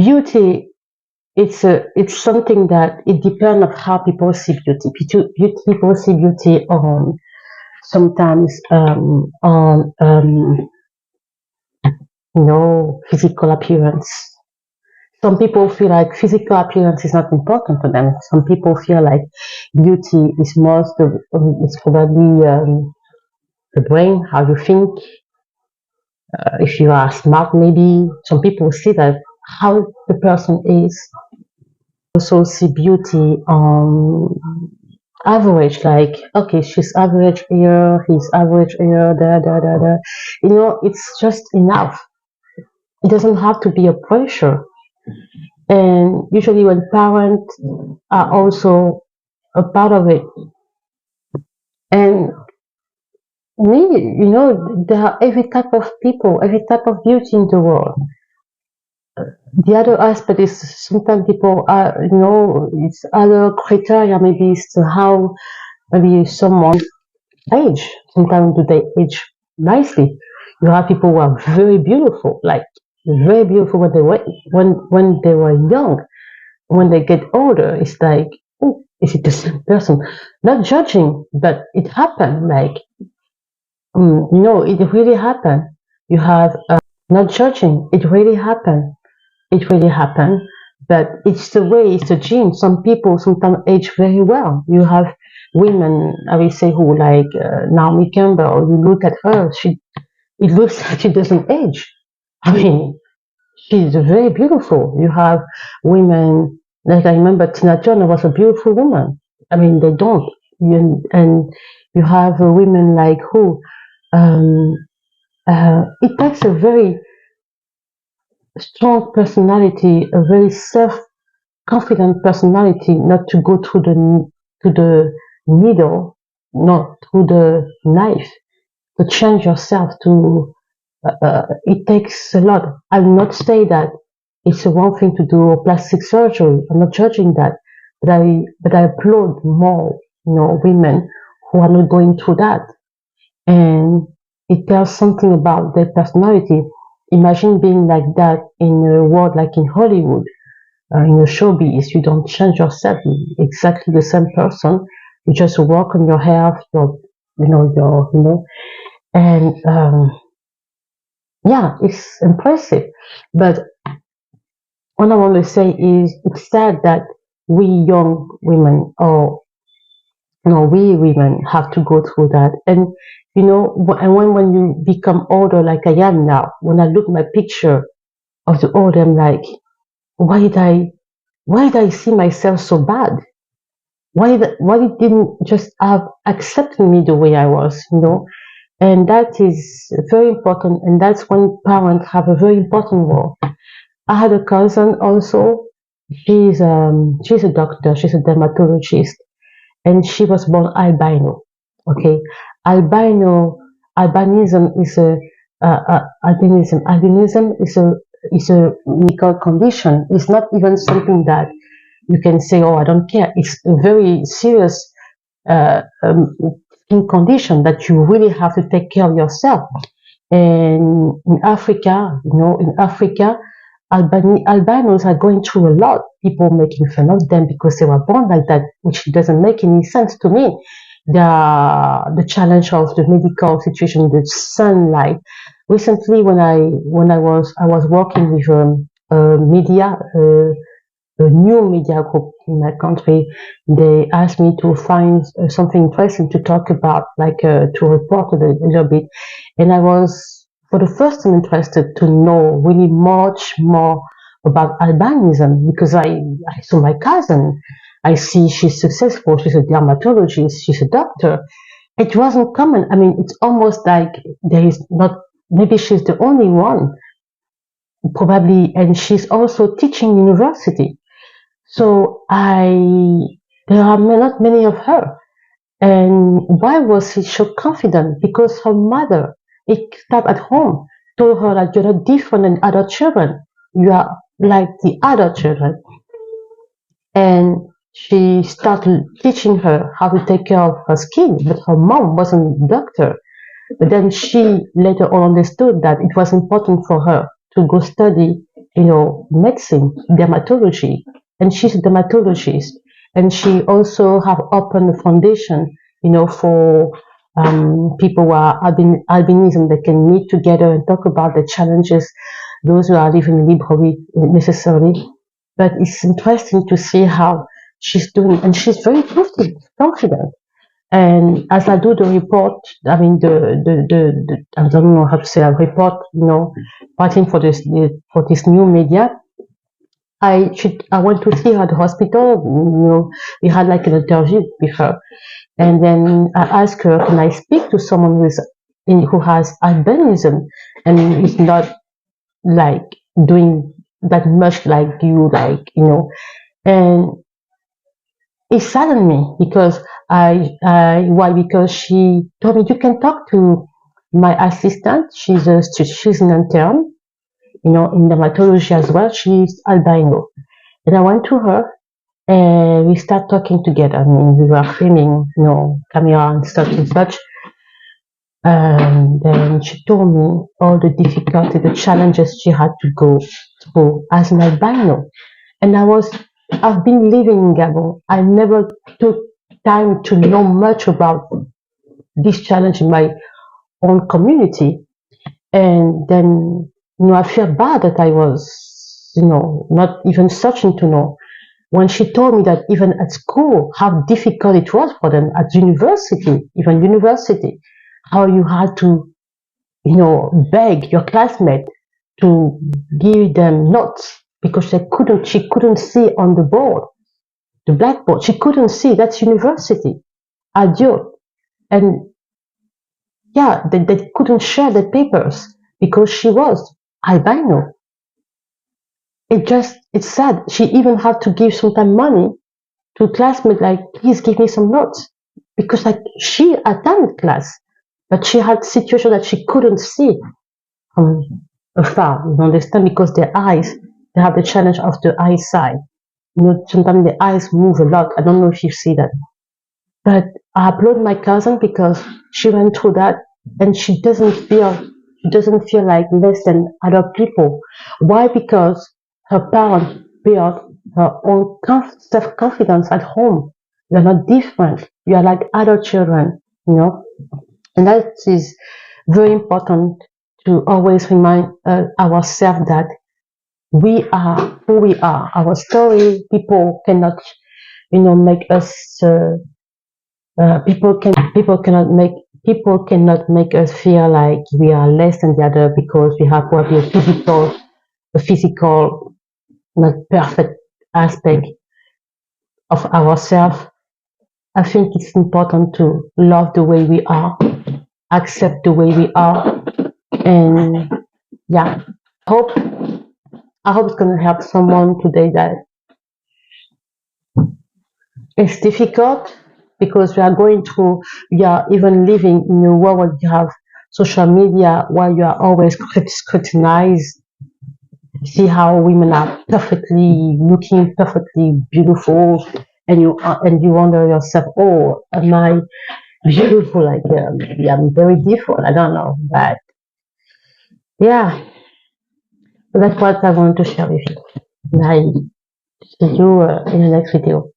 beauty, it's something that it depends on how people see beauty. People see beauty on sometimes on physical appearance. Some people feel like physical appearance is not important for them. Some people feel like beauty is most it's probably the brain, how you think. If you are smart, maybe some people see that how the person is. Also see beauty on average, like okay, she's average here, he's average here, da. It's just enough. It doesn't have to be a pressure. And usually when parents are also a part of it. And me, there are every type of people, every type of beauty in the world. The other aspect is sometimes people are, it's other criteria, maybe it's how maybe someone age. Sometimes do they age nicely? You have people who are very beautiful, like very beautiful when they were young. When they get older, it's like, oh, is it the same person? Not judging, but it happened. Like, it really happened. You have not judging. It really happened. It really happened. But it's the way, it's the gene. Some people sometimes age very well. You have women, I will say, who like Naomi Campbell. You look at her, it looks like she doesn't age. I mean, she's very beautiful. You have women, like I remember Tina Turner was a beautiful woman. I mean, they don't. And you have women like who? Um, it takes a very strong personality, a very self-confident personality, not to go to the needle, not through the knife, to change yourself. It takes a lot. I'll not say that it's a wrong thing to do plastic surgery. I'm not judging that, but I applaud more, women who are not going through that, and it tells something about their personality. Imagine being like that in a world like in Hollywood, in a showbiz. You don't change yourself. You're exactly the same person. You just work on your health, and yeah, it's impressive. But what I want to say is it's sad that we young women or we women have to go through that. And and when you become older like I am now, when I look at my picture of the old, I'm like, why did I see myself so bad? Why it didn't just have accepted me the way I was, And that is very important, and that's when parents have a very important role. I had a cousin also. She's a doctor. She's a dermatologist, and she was born albino. Okay, albino albinism is a albinism is a medical condition. It's not even something that you can say, oh, I don't care. It's a very serious uh, um, skin condition that you really have to take care of yourself. And in Africa, albinos are going through a lot. People making fun of them because they were born like that, which doesn't make any sense to me. The challenge of the medical situation, the sunlight. Recently, when I was working with media, a new media group in my country, they asked me to find something interesting to talk about, like to report a little bit. And I was, for the first time, interested to know really much more about albinism because I saw my cousin. I see she's successful. She's a dermatologist. She's a doctor. It wasn't common. I mean, it's almost like there is not, maybe she's the only one, probably, and she's also teaching university. So there are not many of her. And why was she so confident? Because her mother, it started at home, told her that you're not different than other children. You are like the other children. And she started teaching her how to take care of her skin. But her mom wasn't a doctor. But then she later on understood that it was important for her to go study medicine, dermatology, and she's a dermatologist, and she also have opened a foundation, for people who are albinism. They can meet together and talk about the challenges those who are living library necessarily. But it's interesting to see how she's doing, and she's very confident. And as I do the report, I mean the I don't know how to say a report, writing for this new media. I went to see her at the hospital. We had like an interview with her, and then I asked her, "Can I speak to someone who has albinism and is not like doing that much like you, And it saddened me because why? Because she told me, you can talk to my assistant. She's an intern, in dermatology as well. She's albino. And I went to her and we start talking together. I mean, we were filming, camera and stuff and such. And then she told me all the difficulty, the challenges she had to go through as an albino. And I've been living in Gabon. I never took time to know much about this challenge in my own community. And then, I feel bad that I was, not even searching to know. When she told me that even at school, how difficult it was for them at university, even university, how you had to, beg your classmate to give them notes because she couldn't see on the board, the blackboard. She couldn't see. That's university. Adieu. And yeah, they couldn't share the papers because she was albino. It's sad. She even had to give sometimes money to classmates, like, please give me some notes. Because like she attended class, but she had situation that she couldn't see from afar, you understand? Because their eyes, they have the challenge of the eyesight. Sometimes the eyes move a lot. I don't know if you see that. But I applaud my cousin because she went through that and she doesn't feel like less than other people. Why? Because her parents built her own self confidence at home. You're not different. You are like other children, and that is very important to always remind ourselves that we are who we are. Our story, make us. People cannot make us feel like we are less than the other because we have probably a physical, not perfect aspect of ourselves. I think it's important to love the way we are, accept the way we are, and yeah. Hope I hope it's gonna help someone today that it's difficult because we are even living in a world where you have social media where you are always scrutinized. See how women are perfectly beautiful, and you wonder yourself, oh, am I beautiful? Like, maybe I'm very different. I don't know, but yeah, so that's what I want to share with you. And I see you in the next video.